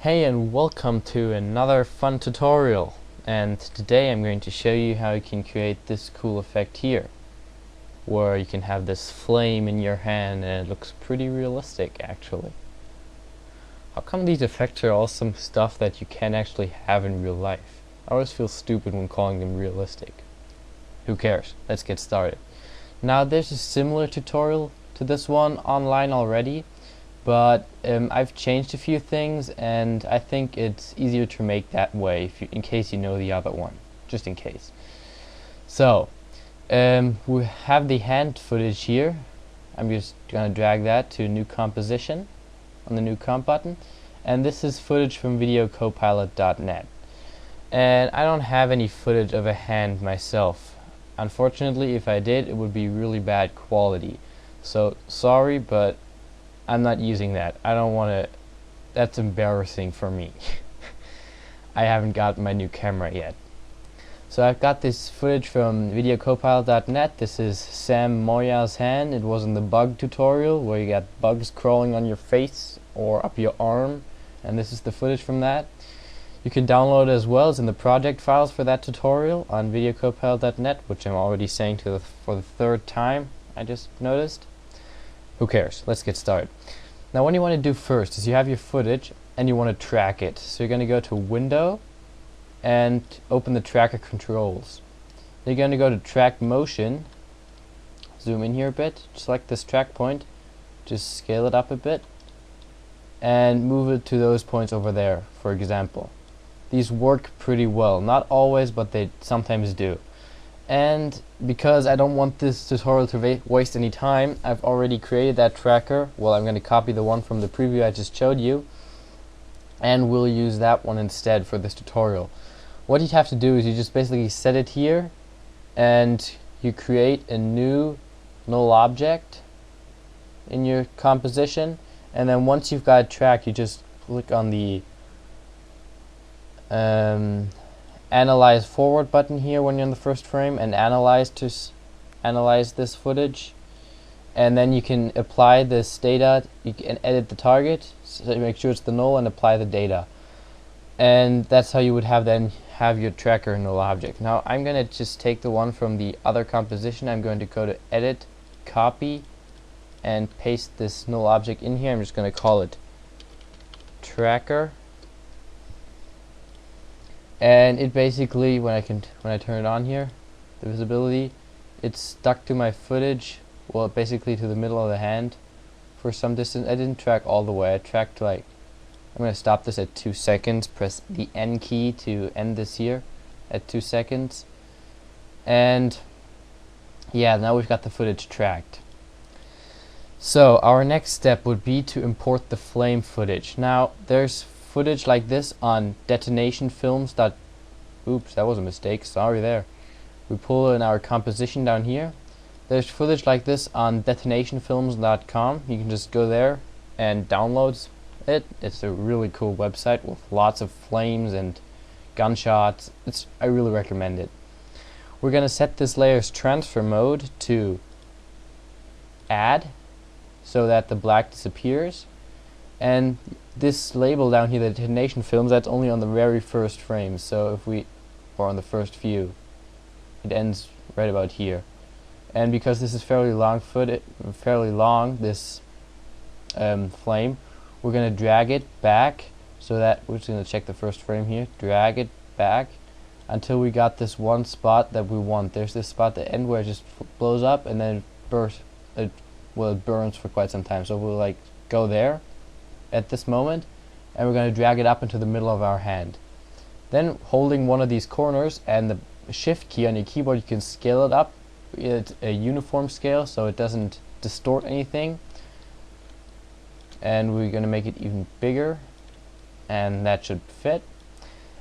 Hey and welcome to another fun tutorial, and today I'm going to show you how you can create this cool effect here where you can have this flame in your hand and it looks pretty realistic actually. How come these effects are all some stuff that you can't actually have in real life? I always feel stupid when calling them realistic. Who cares? Let's get started. Now there's a similar tutorial to this one online already, but I've changed a few things and I think it's easier to make that way in case you know the other one, just in case. So we have the hand footage here. I'm just gonna drag that to new composition on the new comp button, and this is footage from videocopilot.net, and I don't have any footage of a hand myself. Unfortunately, if I did, it would be really bad quality, so sorry, but I'm not using that. I don't want to. That's embarrassing for me. I haven't got my new camera yet. So I've got this footage from videocopilot.net. This is Sam Moya's hand. It was in the bug tutorial where you got bugs crawling on your face or up your arm, and this is the footage from that. You can download it as well as in the project files for that tutorial on videocopilot.net, which I'm already saying for the third time, I just noticed. Who cares? Let's get started. Now what you want to do first is you have your footage and you want to track it. So you're going to go to Window and open the tracker controls. Then you're going to go to Track Motion, zoom in here a bit, select this track point, just scale it up a bit and move it to those points over there, for example. These work pretty well. Not always, but they sometimes do. And because I don't want this tutorial to waste any time, I've already created that tracker. Well, I'm going to copy the one from the preview I just showed you, and we'll use that one instead for this tutorial. What you have to do is you just basically set it here, and you create a new null object in your composition, and then once you've got it tracked, you just click on the Analyze Forward button here when you're in the first frame and analyze this footage, and then you can apply this data. You can edit the target, so make sure it's the null, and apply the data, and that's how you would have your tracker null object. Now I'm gonna just take the one from the other composition. I'm going to go to Edit, Copy, and paste this null object in here. I'm just going to call it Tracker. And it basically, when I turn it on here, the visibility, it's stuck to my footage, well, basically to the middle of the hand for some distance. I didn't track all the way. I tracked I'm going to stop this at 2 seconds, press the N key to end this here at 2 seconds. And yeah, now we've got the footage tracked. So our next step would be to import the flame footage. Now there's footage like this on detonation films. Oops, that was a mistake, sorry there. We pull in our composition down here. There's footage like this on detonationfilms.com. You can just go there and download it. It's a really cool website with lots of flames and gunshots. I really recommend it. We're going to set this layer's transfer mode to add so that the black disappears, and this label down here, the detonation films, that's only on the very first frame. So or on the first view, it ends right about here. And because this is fairly long, this flame, we're going to drag it back so that we're just going to check the first frame here. Drag it back until we got this one spot that we want. There's this spot at the end where it just blows up and then it burns for quite some time. So we'll go there at this moment, and we're going to drag it up into the middle of our hand. Then holding one of these corners and the shift key on your keyboard, you can scale it up. It's a uniform scale so it doesn't distort anything, and we're going to make it even bigger, and that should fit.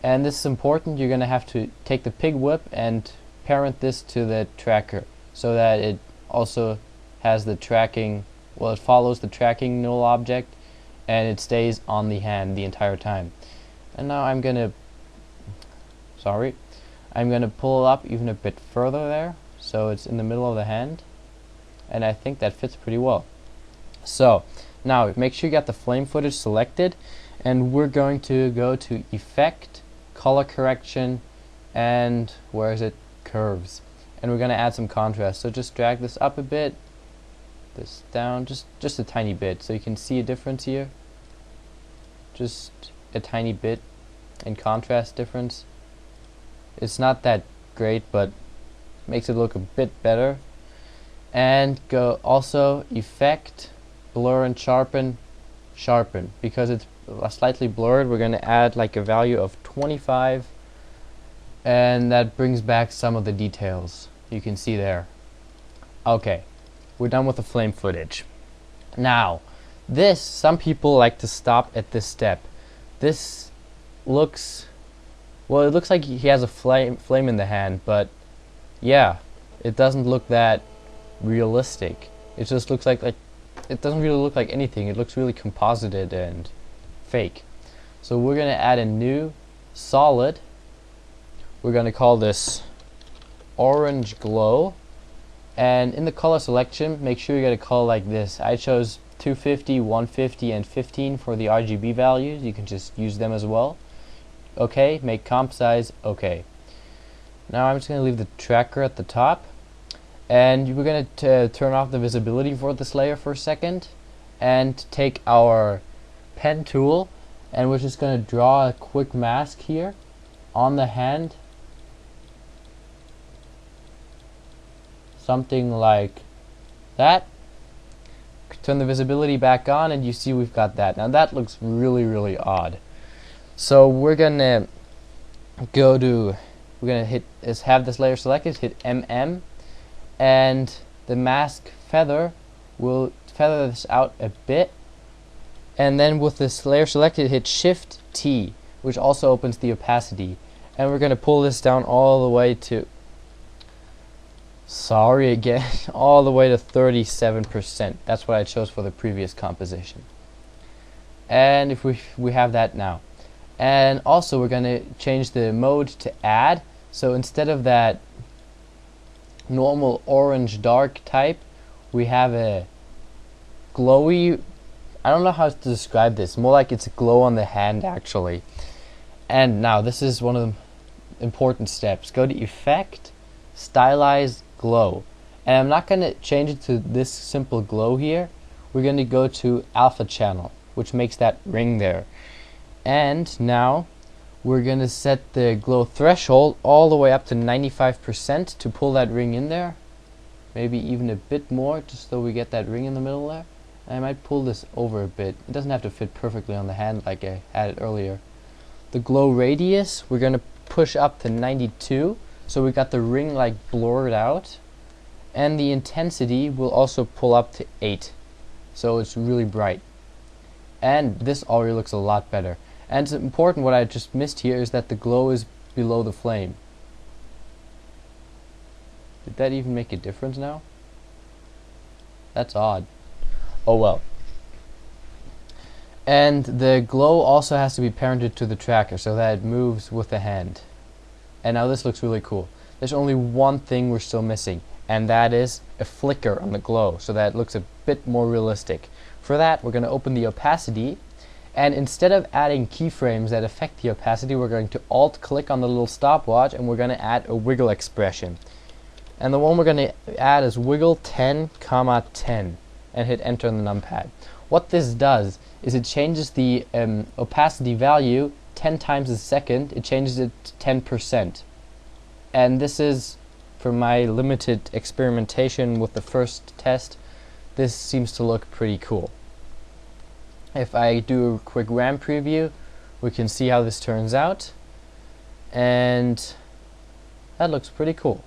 And this is important. You're going to have to take the pig whip and parent this to the tracker so that it also has the tracking, well, it follows the tracking null object and it stays on the hand the entire time. And now I'm gonna pull it up even a bit further there so it's in the middle of the hand, and I think that fits pretty well. So Now make sure you got the flame footage selected, and we're going to go to Effect, Color Correction, and where is it? Curves. And we're going to add some contrast. So just drag this up a bit, this down, just a tiny bit, so you can see a difference here. Just a tiny bit in contrast difference. It's not that great, but makes it look a bit better. And go also Effect, Blur and Sharpen, Sharpen. Because it's slightly blurred, we're going to add like a value of 25, and that brings back some of the details you can see there. Okay, we're done with the flame footage. Now, this, some people like to stop at this step. This looks, well, it looks like he has a flame in the hand, but yeah, it doesn't look that realistic. It just looks like it doesn't really look like anything. It looks really composited and fake. So we're going to add a new solid. We're going to call this Orange Glow, and in the color selection make sure you get a color like this. I chose 250, 150, and 15 for the RGB values. You can just use them as well. Okay, make comp size okay. Now I'm just going to leave the tracker at the top, and we're going to turn off the visibility for this layer for a second, and take our pen tool, and we're just going to draw a quick mask here on the hand, something like that. Turn the visibility back on, and you see we've got that. Now that looks really, really odd. So we're gonna go to, we're gonna hit, have this layer selected, hit MM, and the mask feather will feather this out a bit, and then with this layer selected, hit Shift T, which also opens the opacity, and we're gonna pull this down all the way to, sorry again, all the way to 37%. That's what I chose for the previous composition. And if we have that now. And also we're going to change the mode to add. So instead of that normal orange dark type, we have a glowy, I don't know how to describe this, more like it's a glow on the hand actually. And now this is one of the important steps. Go to Effect, Stylize Glow, and I'm not going to change it to this simple glow here. We're going to go to Alpha Channel, which makes that ring there, and now we're going to set the glow threshold all the way up to 95% to pull that ring in there, maybe even a bit more, just so we get that ring in the middle there. I might pull this over a bit. It doesn't have to fit perfectly on the hand like I had it earlier. The glow radius we're going to push up to 92. So we got the ring like blurred out, and the intensity will also pull up to 8, so it's really bright, and this already looks a lot better. And it's important, what I just missed here is that the glow is below the flame. Did that even make a difference now? That's odd. Oh well. And the glow also has to be parented to the tracker so that it moves with the hand. And now this looks really cool. There's only one thing we're still missing, and that is a flicker on the glow, so that it looks a bit more realistic. For that, we're going to open the opacity, and instead of adding keyframes that affect the opacity, we're going to Alt-click on the little stopwatch, and we're going to add a wiggle expression. And the one we're going to add is wiggle 10, 10, and hit enter on the numpad. What this does is it changes the opacity value 10 times a second. It changes it to 10%. And this is, for my limited experimentation with the first test, this seems to look pretty cool. If I do a quick RAM preview, we can see how this turns out, and that looks pretty cool.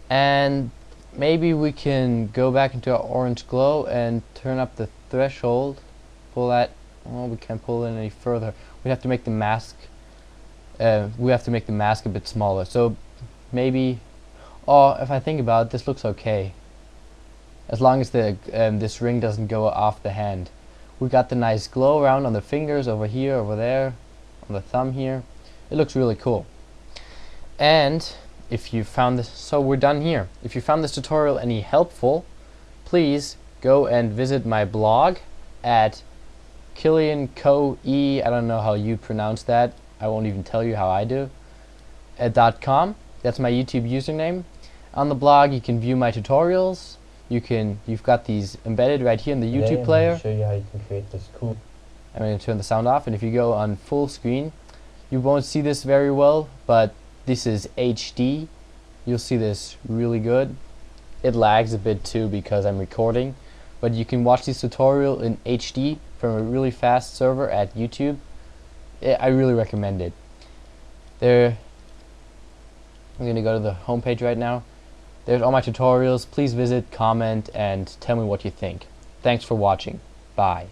And maybe we can go back into our orange glow and turn up the threshold, pull that, well, we can't pull it any further. We have to make the mask a bit smaller. So maybe, oh, if I think about it, this looks okay. As long as the this ring doesn't go off the hand. We got the nice glow around on the fingers, over here, over there, on the thumb here. It looks really cool. And if you found this, so we're done here. If you found this tutorial any helpful, please go and visit my blog at KillianCoe, I don't know how you pronounce that, I won't even tell you how I do, .com. That's my YouTube username. On the blog you can view my tutorials. You've got these embedded right here in the YouTube player. I'm going to show you how you can create this cool. I'm going to turn the sound off, and if you go on full screen, you won't see this very well, but this is HD. You'll see this really good. It lags a bit too because I'm recording, but you can watch this tutorial in HD from a really fast server at YouTube. I really recommend it. I'm going to go to the home page right now. There's all my tutorials. Please visit, comment, and tell me what you think. Thanks for watching. Bye.